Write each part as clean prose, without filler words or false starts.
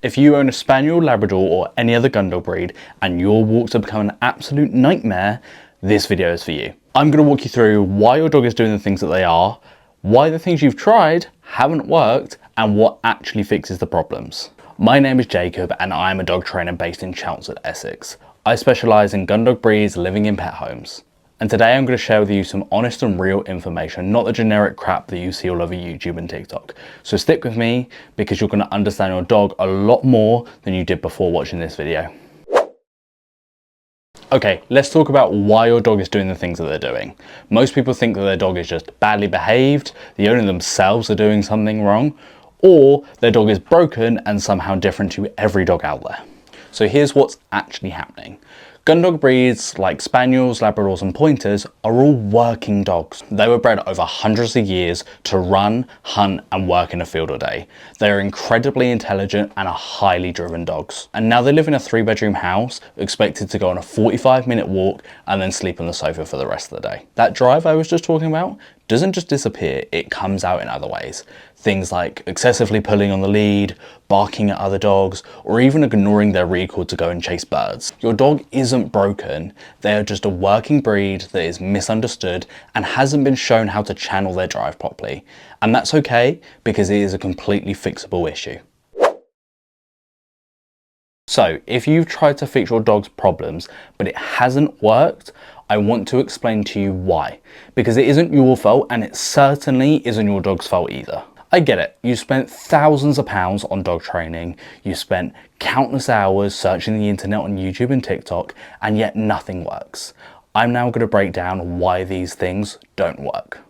If you own a Spaniel, Labrador or any other Gundog breed and your walks have become an absolute nightmare, this video is for you. I'm going to walk you through why your dog is doing the things that they are, why the things you've tried haven't worked, and what actually fixes the problems. My name is Jacob and I'm a dog trainer based in Chelmsford, Essex. I specialise in Gundog breeds living in pet homes. And today I'm going to share with you some honest and real information, not the generic crap that you see all over YouTube and TikTok. So stick with me because you're going to understand your dog a lot more than you did before watching this video. Okay, let's talk about why your dog is doing the things that they're doing. Most people think that their dog is just badly behaved, the owner themselves are doing something wrong, or their dog is broken and somehow different to every dog out there. So here's what's actually happening. Gundog breeds like Spaniels, Labradors and Pointers are all working dogs. They were bred over hundreds of years to run, hunt and work in a field all day. They are incredibly intelligent and are highly driven dogs. And now they live in a 3-bedroom house, expected to go on a 45-minute walk and then sleep on the sofa for the rest of the day. That drive I was just talking about doesn't just disappear, it comes out in other ways. Things like excessively pulling on the lead, barking at other dogs, or even ignoring their recall to go and chase birds. Your dog isn't broken, they are just a working breed that is misunderstood and hasn't been shown how to channel their drive properly. And that's okay, because it is a completely fixable issue. So, if you've tried to fix your dog's problems, but it hasn't worked, I want to explain to you why. Because it isn't your fault and it certainly isn't your dog's fault either. I get it, you spent thousands of pounds on dog training, you spent countless hours searching the internet on YouTube and TikTok, and yet nothing works. I'm now going to break down why these things don't work.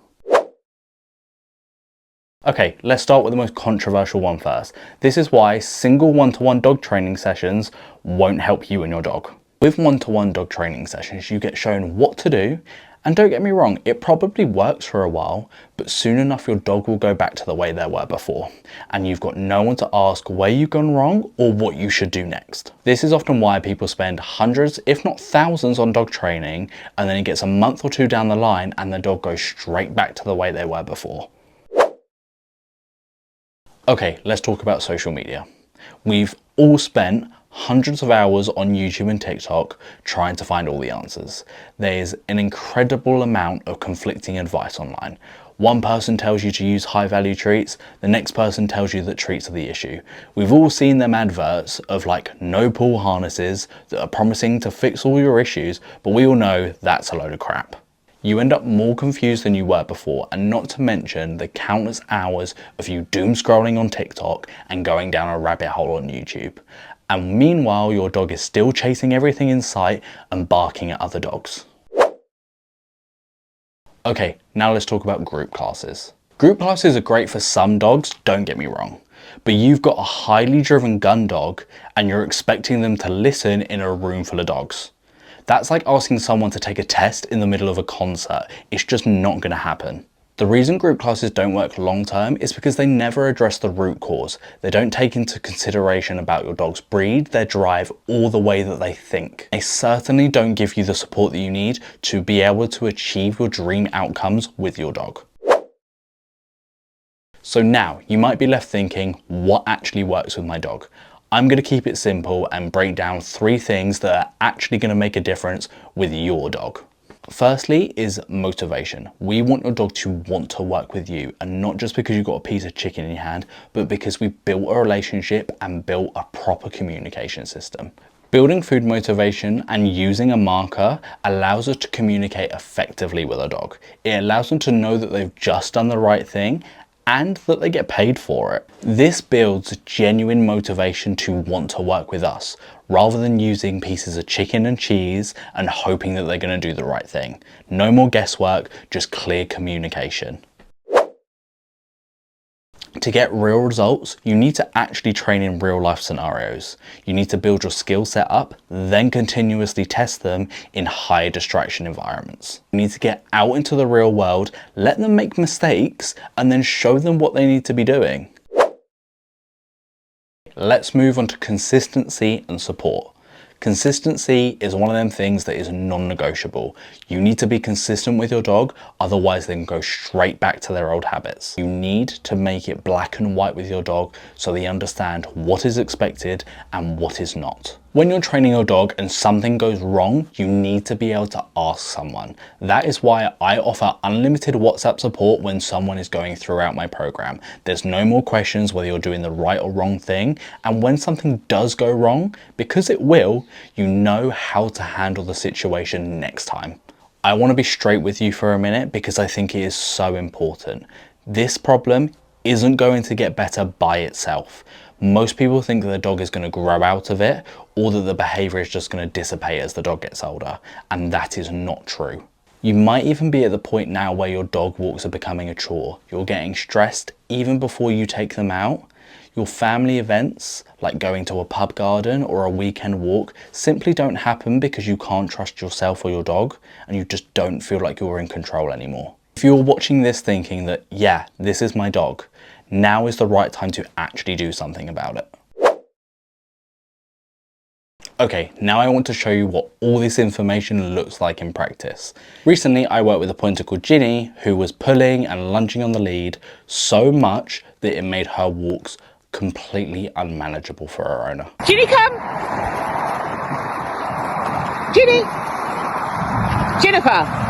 Okay, let's start with the most controversial one first. This is why single one-to-one dog training sessions won't help you and your dog. With one-to-one dog training sessions, you get shown what to do, and don't get me wrong, it probably works for a while, but soon enough your dog will go back to the way they were before, and you've got no one to ask where you've gone wrong or what you should do next. This is often why people spend hundreds, if not thousands on dog training, and then it gets a month or two down the line and the dog goes straight back to the way they were before. Okay, let's talk about social media. We've all spent hundreds of hours on YouTube and TikTok trying to find all the answers. There's an incredible amount of conflicting advice online. One person tells you to use high value treats, the next person tells you that treats are the issue. We've all seen them adverts of like no pull harnesses that are promising to fix all your issues, but we all know that's a load of crap. You end up more confused than you were before, and not to mention the countless hours of you doom scrolling on TikTok and going down a rabbit hole on YouTube. And meanwhile, your dog is still chasing everything in sight and barking at other dogs. Okay, now let's talk about group classes. Group classes are great for some dogs, don't get me wrong. But you've got a highly driven gun dog and you're expecting them to listen in a room full of dogs. That's like asking someone to take a test in the middle of a concert. It's just not going to happen. The reason group classes don't work long term is because they never address the root cause. They don't take into consideration about your dog's breed, their drive, or the way that they think. They certainly don't give you the support that you need to be able to achieve your dream outcomes with your dog. So now you might be left thinking, what actually works with my dog? I'm going to keep it simple and break down 3 things that are actually going to make a difference with your dog. Firstly is motivation. We want your dog to want to work with you, and not just because you've got a piece of chicken in your hand, but because we built a relationship and built a proper communication system. Building food motivation and using a marker allows us to communicate effectively with our dog. It allows them to know that they've just done the right thing and that they get paid for it. This builds genuine motivation to want to work with us, rather than using pieces of chicken and cheese and hoping that they're going to do the right thing. No more guesswork, just clear communication. To get real results, you need to actually train in real life scenarios. You need to build your skill set up, then continuously test them in high distraction environments. You need to get out into the real world, let them make mistakes, and then show them what they need to be doing. Let's move on to consistency and support. Consistency is one of them things that is non-negotiable. You need to be consistent with your dog, otherwise they can go straight back to their old habits. You need to make it black and white with your dog so they understand what is expected and what is not. When you're training your dog and something goes wrong, you need to be able to ask someone. That is why I offer unlimited WhatsApp support when someone is going throughout my program. There's no more questions whether you're doing the right or wrong thing. And when something does go wrong, because it will, you know how to handle the situation next time. I want to be straight with you for a minute because I think it is so important. This problem isn't going to get better by itself. Most people think that the dog is going to grow out of it or that the behaviour is just going to dissipate as the dog gets older, and that is not true. You might even be at the point now where your dog walks are becoming a chore. You're getting stressed even before you take them out. Your family events, like going to a pub garden or a weekend walk, simply don't happen because you can't trust yourself or your dog and you just don't feel like you're in control anymore. If you're watching this thinking that, yeah, this is my dog, now is the right time to actually do something about it. Okay, now I want to show you what all this information looks like in practice. Recently, I worked with a pointer called Ginny who was pulling and lunging on the lead so much that it made her walks completely unmanageable for her owner. Ginny, come! Ginny! Jennifer!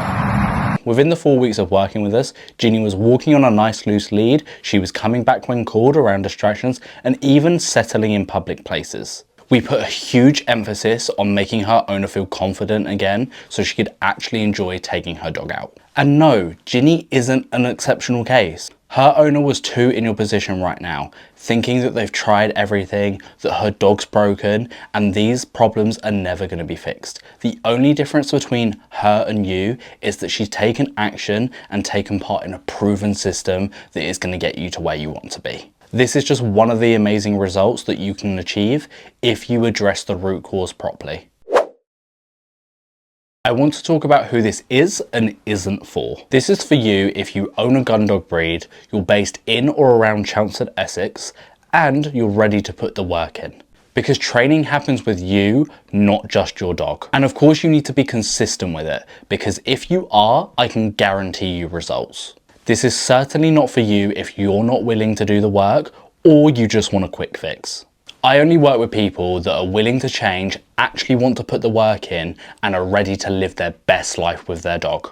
Within the 4 weeks of working with us, Ginny was walking on a nice loose lead, she was coming back when called around distractions, and even settling in public places. We put a huge emphasis on making her owner feel confident again so she could actually enjoy taking her dog out. And no, Ginny isn't an exceptional case. Her owner was too in your position right now, thinking that they've tried everything, that her dog's broken, and these problems are never going to be fixed. The only difference between her and you is that she's taken action and taken part in a proven system that is going to get you to where you want to be. This is just one of the amazing results that you can achieve if you address the root cause properly. I want to talk about who this is and isn't for. This is for you if you own a gun dog breed, you're based in or around Chelmsford, Essex, and you're ready to put the work in. Because training happens with you, not just your dog. And of course you need to be consistent with it, because if you are, I can guarantee you results. This is certainly not for you if you're not willing to do the work or you just want a quick fix. I only work with people that are willing to change, actually want to put the work in, and are ready to live their best life with their dog.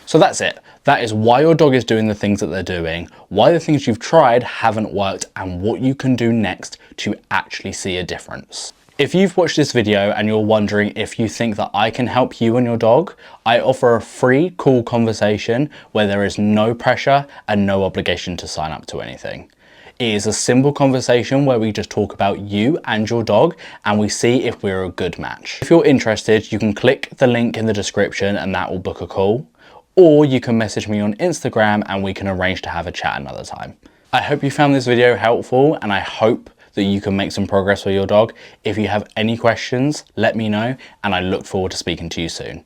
So that's it. That is why your dog is doing the things that they're doing, why the things you've tried haven't worked, and what you can do next to actually see a difference. If you've watched this video and you're wondering if you think that I can help you and your dog, I offer a free call conversation where there is no pressure and no obligation to sign up to anything. It is a simple conversation where we just talk about you and your dog and we see if we're a good match. If you're interested, you can click the link in the description and that will book a call. Or you can message me on Instagram and we can arrange to have a chat another time. I hope you found this video helpful and I hope that you can make some progress with your dog. If you have any questions, let me know and I look forward to speaking to you soon.